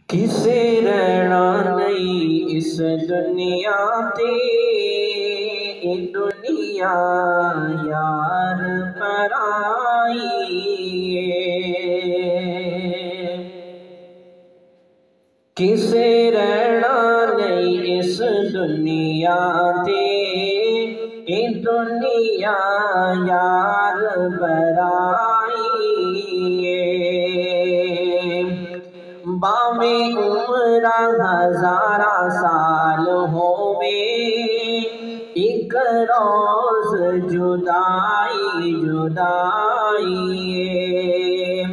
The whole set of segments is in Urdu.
کسے رہنا نہیں اس دنیا تے، اے دنیا یار پرائی ہے۔ کسے رہنا نہیں اس دنیا تے، اے دنیا یار پرائی ہے۔ باویں عمرہ ہزارہ سال ہووے، ایک روز جدائی جدائی ہے۔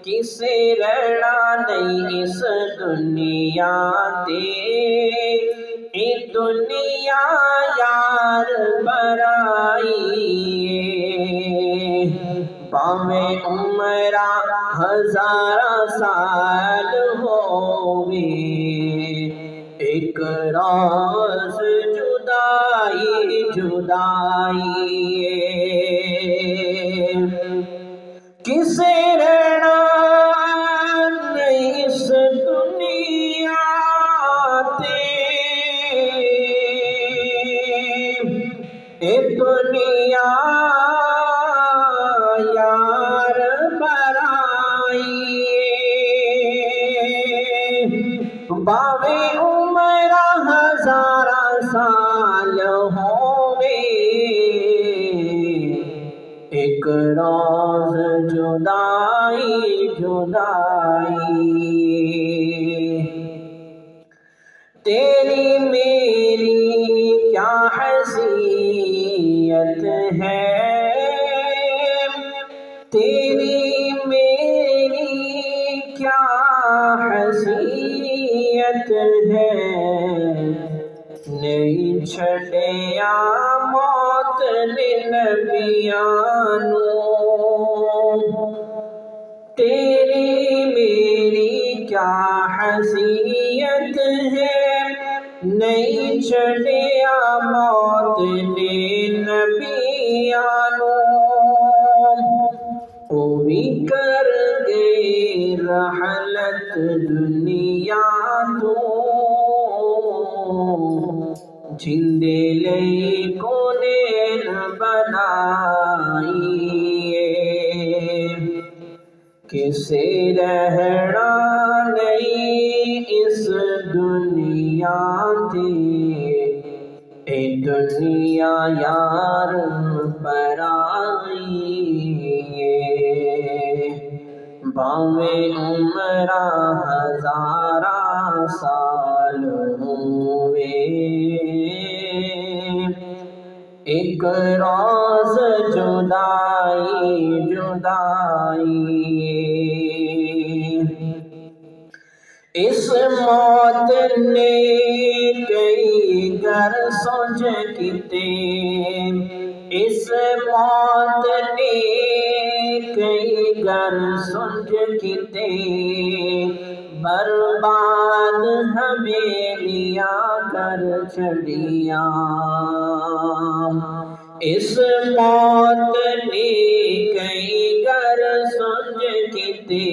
کسے رہنا نہیں اس دنیا تے، اے دنیا یار پرائی ہے۔ باویں عمرہ ہزارہ سال ہووے، ایک روز جدائی جدائی ہے۔ کسے رہنا نہیں اس دنیا تے، اے دنیا یار پرائی ہے۔ باویں عمرہ ہزارہ سال ہووے، ایک روز جدائی جدائی۔ تیری میری کیا حیثیت ہے، تیری میری کیا حیثیت ہے۔ نہیں چھڈیا موت نے نبیاں نوں، تیری میری کیا حیثیت ہے۔ نہیں چھڈیا موت نے نبیاں نوں، او بھی کر گئے رحلت دنیا تو، جندے لئی کونین بنائی ہے۔ کسے رہنا نہیں اس دنیا تے، اے دنیا یار پرائی ہے۔ باویں عمرہ ہزارہ سال ہووے، ایک روز جدائی جدائی۔ اس موت نے کئی گر سوج کیتے، اس موت نے کئی گر سوج کیتے، برباد حویلیاں کر چھڑیاں۔ اس موت نے کئی گر سوج کیتے،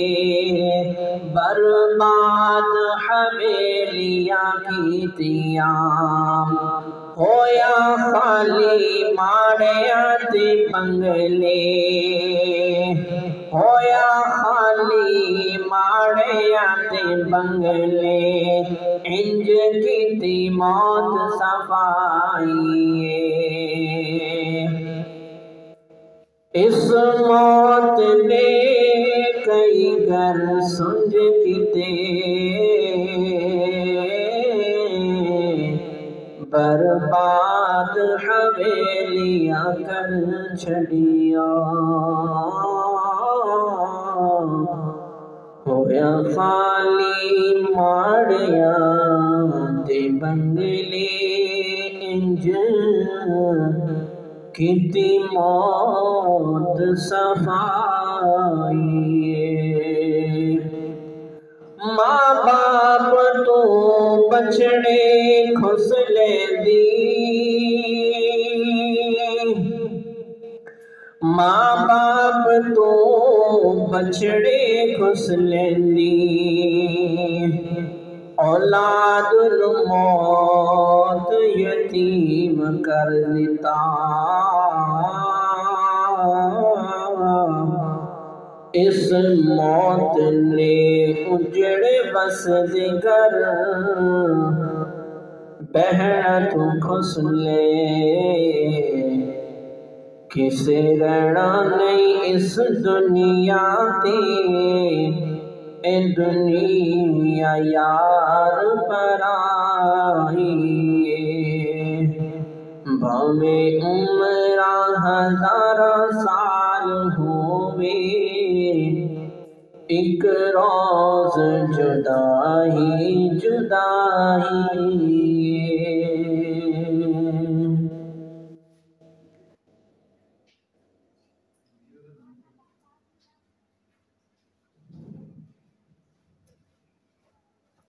برباد حویلیاں کیتیاں۔ ہویا خالی ماڑیاں تے بنگلے، ہویا خالی ماڑیاں تے بنگلے، انج کیتی موت صفائی ہے۔ اس موت نے کئی گر سنج کیتے، برباد حویلیاں کر چھڑیاں۔ ہویا خالی ماڑیاں تے بنگلے، انج کیتی موت صفائی ہے۔ ماں باپ تو بچڑے کھس لیندی، ماں باپ تو بچڑے کھس لیندی، اولاد موت یتیم کر دیتا، اس موت نے اجڑے بس دیگر بہن تو کھس لے، کسے رہنا نہیں اس دنیا تے، اے دنیا یار پرائی، بھاویں عمرہ ہزارہ سال ہووے، ایک روز جدائی جدائی